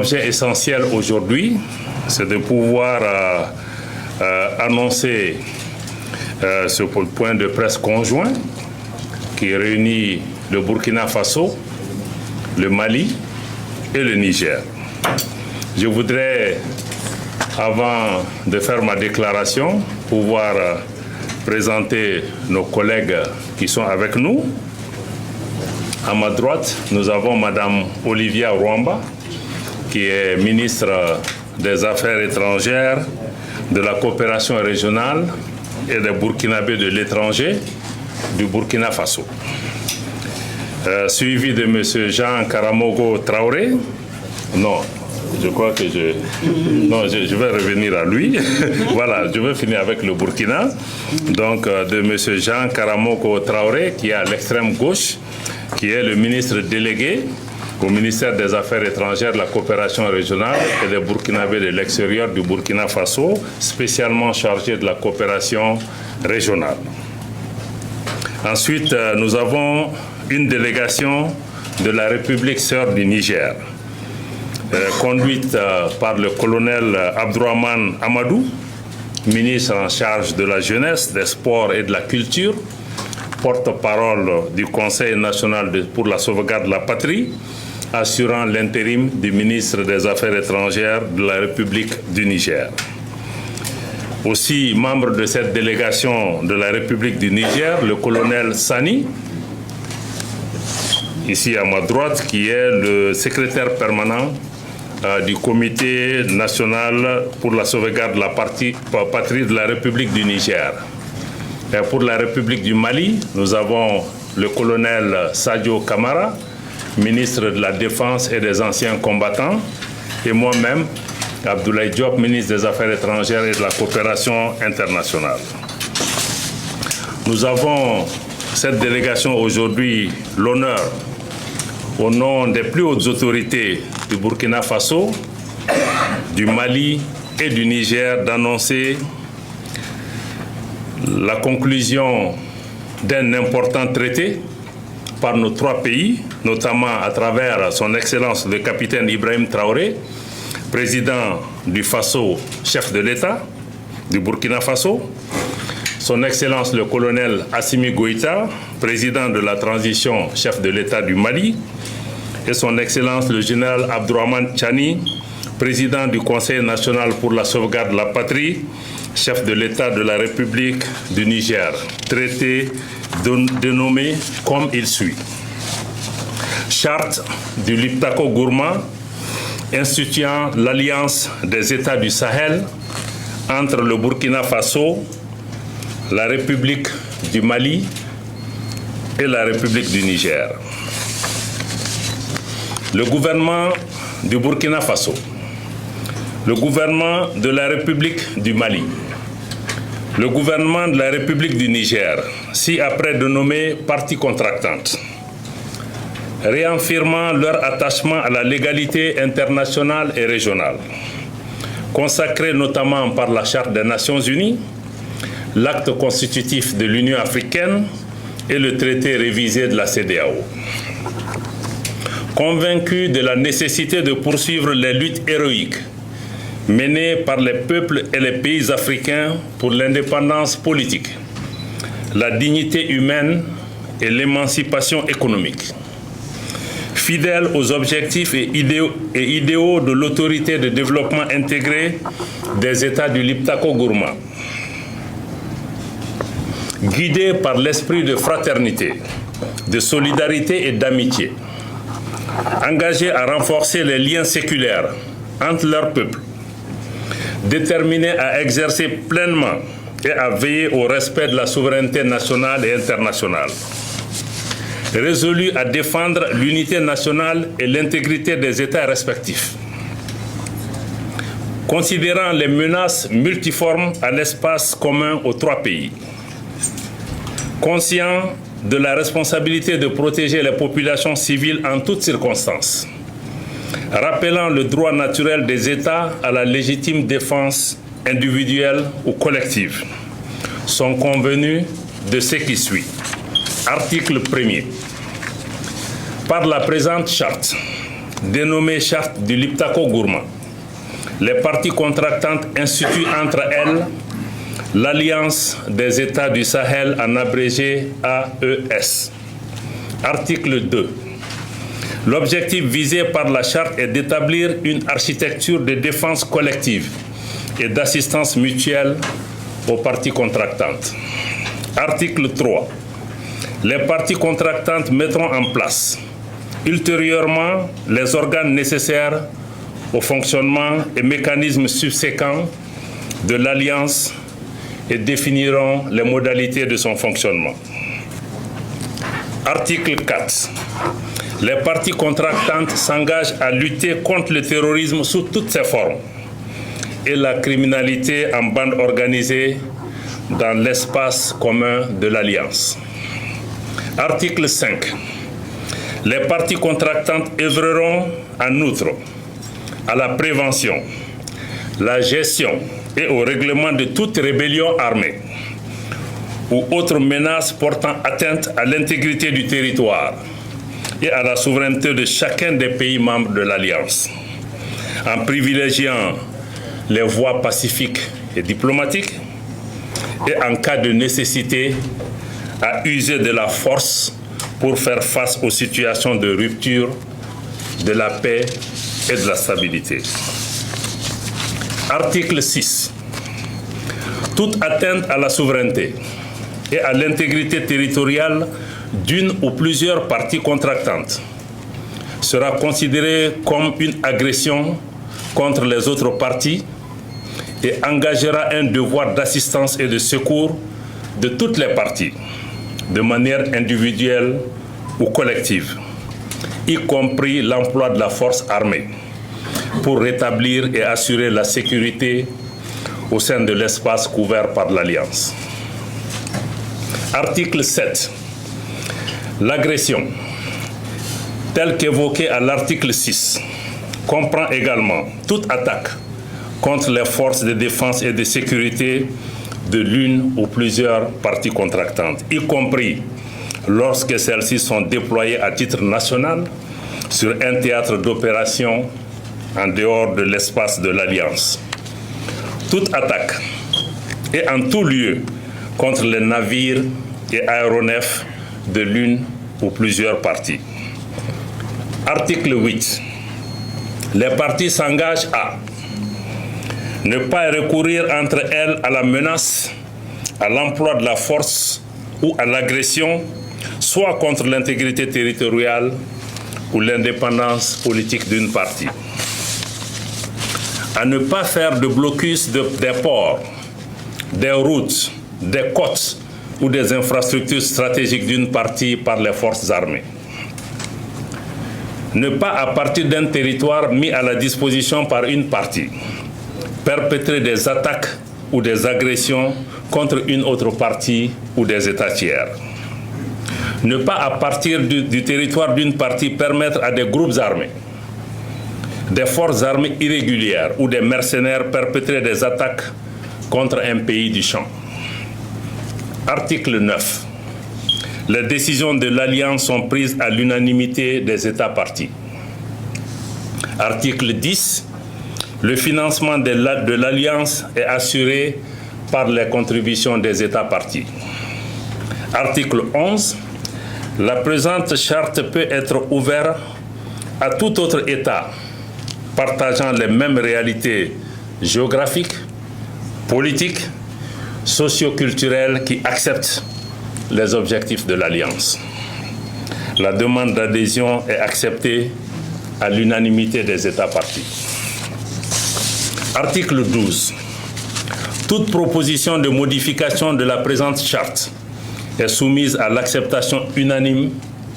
L'objet essentiel aujourd'hui, c'est de pouvoir annoncer ce point de presse conjoint qui réunit le Burkina Faso, le Mali et le Niger. Je voudrais, avant de faire ma déclaration, pouvoir présenter nos collègues qui sont avec nous. À ma droite, nous avons Madame Olivia Rwamba, qui est ministre des Affaires étrangères, de la coopération régionale et des Burkinabés de l'étranger du Burkina Faso. Suivi de M. Jean Karamogo Traoré. Non, je crois que je vais revenir à lui. Voilà, je vais finir avec le Burkina. Donc, de M. Jean Karamogo Traoré, qui est à l'extrême gauche, qui est le ministre délégué au ministère des Affaires étrangères, de la coopération régionale et des Burkinabés de l'extérieur du Burkina Faso, spécialement chargé de la coopération régionale. Ensuite, nous avons une délégation de la République sœur du Niger, conduite par le colonel Abdourahmane Amadou, ministre en charge de la jeunesse, des sports et de la culture, porte-parole du Conseil national pour la sauvegarde de la patrie, assurant l'intérim du ministre des Affaires étrangères de la République du Niger. Aussi, membre de cette délégation de la République du Niger, le colonel Sani, ici à ma droite, qui est le secrétaire permanent du Comité national pour la sauvegarde de la patrie de la République du Niger. Et pour la République du Mali, nous avons le colonel Sadio Kamara, ministre de la Défense et des anciens combattants, et moi-même, Abdoulaye Diop, ministre des Affaires étrangères et de la coopération internationale. Nous avons cette délégation aujourd'hui l'honneur, au nom des plus hautes autorités du Burkina Faso, du Mali et du Niger, d'annoncer la conclusion d'un important traité par nos trois pays, notamment à travers son Excellence le capitaine Ibrahim Traoré, président du Faso, chef de l'État du Burkina Faso, son Excellence le colonel Assimi Goïta, président de la transition, chef de l'État du Mali, et son Excellence le général Abdourahmane Tchani, président du Conseil national pour la sauvegarde de la patrie, chef de l'État de la République du Niger, traité dénommé comme il suit. Charte du Liptako Gourma instituant l'alliance des États du Sahel entre le Burkina Faso, la République du Mali et la République du Niger. Le gouvernement du Burkina Faso, le gouvernement de la République du Mali, le gouvernement de la République du Niger, ci-après dénommés parties contractantes, réaffirmant leur attachement à la légalité internationale et régionale, consacrée notamment par la Charte des Nations Unies, l'acte constitutif de l'Union africaine et le traité révisé de la CEDEAO. Convaincus de la nécessité de poursuivre les luttes héroïques menées par les peuples et les pays africains pour l'indépendance politique, la dignité humaine et l'émancipation économique. Fidèles aux objectifs et idéaux de l'autorité de développement intégré des États du Liptako Gourma. Guidés par l'esprit de fraternité, de solidarité et d'amitié, engagés à renforcer les liens séculaires entre leurs peuples, déterminés à exercer pleinement et à veiller au respect de la souveraineté nationale et internationale, résolus à défendre l'unité nationale et l'intégrité des États respectifs, considérant les menaces multiformes à l'espace commun aux trois pays, conscients de la responsabilité de protéger les populations civiles en toutes circonstances, rappelant le droit naturel des États à la légitime défense individuelle ou collective, sont convenus de ce qui suit. Article 1er. Par la présente charte, dénommée Charte du Liptako-Gourma, les parties contractantes instituent entre elles l'Alliance des États du Sahel, en abrégé AES. Article 2. L'objectif visé par la Charte est d'établir une architecture de défense collective et d'assistance mutuelle aux parties contractantes. Article 3. Les parties contractantes mettront en place ultérieurement les organes nécessaires au fonctionnement et mécanismes subséquents de l'Alliance et définiront les modalités de son fonctionnement. Article 4. Les parties contractantes s'engagent à lutter contre le terrorisme sous toutes ses formes et la criminalité en bande organisée dans l'espace commun de l'Alliance. Article 5. Les parties contractantes œuvreront en outre à la prévention, la gestion et au règlement de toute rébellion armée ou autre menace portant atteinte à l'intégrité du territoire et à la souveraineté de chacun des pays membres de l'Alliance, en privilégiant les voies pacifiques et diplomatiques et en cas de nécessité à user de la force pour faire face aux situations de rupture de la paix et de la stabilité. Article 6. Toute atteinte à la souveraineté et à l'intégrité territoriale d'une ou plusieurs parties contractantes sera considérée comme une agression contre les autres parties et engagera un devoir d'assistance et de secours de toutes les parties, de manière individuelle ou collective, y compris l'emploi de la force armée, pour rétablir et assurer la sécurité au sein de l'espace couvert par l'Alliance. Article 7. L'agression, telle qu'évoquée à l'article 6, comprend également toute attaque contre les forces de défense et de sécurité de l'une ou plusieurs parties contractantes, y compris lorsque celles-ci sont déployées à titre national sur un théâtre d'opération en dehors de l'espace de l'Alliance. Toute attaque et en tout lieu contre les navires et aéronefs de l'une ou plusieurs parties. Article 8. Les parties s'engagent à ne pas recourir entre elles à la menace, à l'emploi de la force ou à l'agression, soit contre l'intégrité territoriale ou l'indépendance politique d'une partie. À ne pas faire de blocus des ports, des routes, des côtes ou des infrastructures stratégiques d'une partie par les forces armées. Ne pas, à partir d'un territoire mis à la disposition par une partie, perpétrer des attaques ou des agressions contre une autre partie ou des États tiers. Ne pas, à partir du territoire d'une partie, permettre à des groupes armés, des forces armées irrégulières ou des mercenaires perpétrer des attaques contre un pays du champ. Article 9. Les décisions de l'Alliance sont prises à l'unanimité des États parties. Article 10. Le financement de l'Alliance est assuré par les contributions des États parties. Article 11. La présente charte peut être ouverte à tout autre État partageant les mêmes réalités géographiques, politiques, socio-culturelles qui acceptent les objectifs de l'Alliance. La demande d'adhésion est acceptée à l'unanimité des États parties. Article 12. Toute proposition de modification de la présente charte est soumise à l'acceptation unanime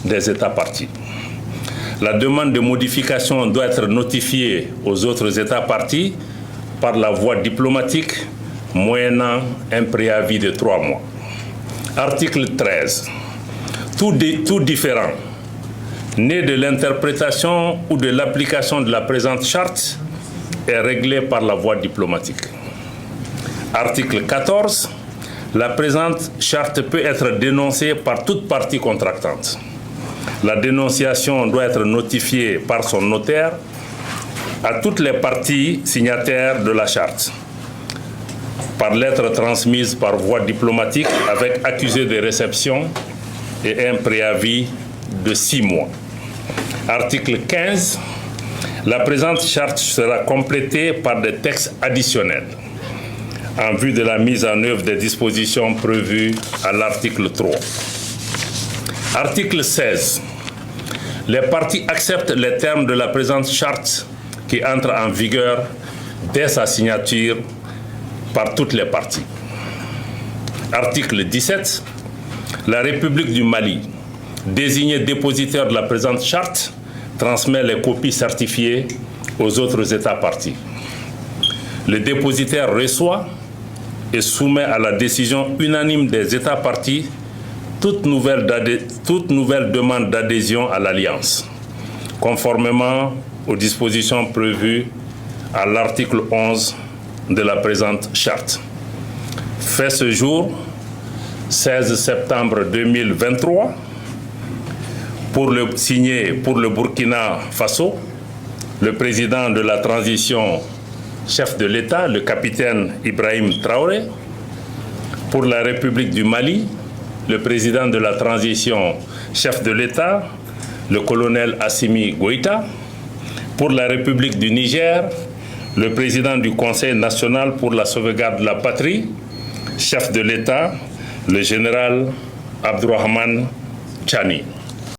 des États parties. La demande de modification doit être notifiée aux autres États parties par la voie diplomatique, moyennant un préavis de 3 mois. Article 13. Tout différend né de l'interprétation ou de l'application de la présente charte est réglé par la voie diplomatique. Article 14. La présente charte peut être dénoncée par toute partie contractante. La dénonciation doit être notifiée par son notaire à toutes les parties signataires de la charte, par lettre transmise par voie diplomatique avec accusé de réception et un préavis de 6 mois. Article 15. La présente charte sera complétée par des textes additionnels en vue de la mise en œuvre des dispositions prévues à l'article 3. Article 16. Les parties acceptent les termes de la présente charte qui entre en vigueur dès sa signature par toutes les parties. Article 17. La République du Mali, désignée dépositaire de la présente charte, transmet les copies certifiées aux autres États parties. Le dépositaire reçoit et soumet à la décision unanime des États parties toute nouvelle demande d'adhésion à l'Alliance, conformément aux dispositions prévues à l'article 11 de la présente charte. Fait ce jour, 16 septembre 2023, signé pour le Burkina Faso, le président de la transition, chef de l'État, le capitaine Ibrahim Traoré. Pour la République du Mali, le président de la transition, chef de l'État, le colonel Assimi Goïta. Pour la République du Niger, le président du Conseil national pour la sauvegarde de la patrie, chef de l'État, le général Abdourahmane Tchani.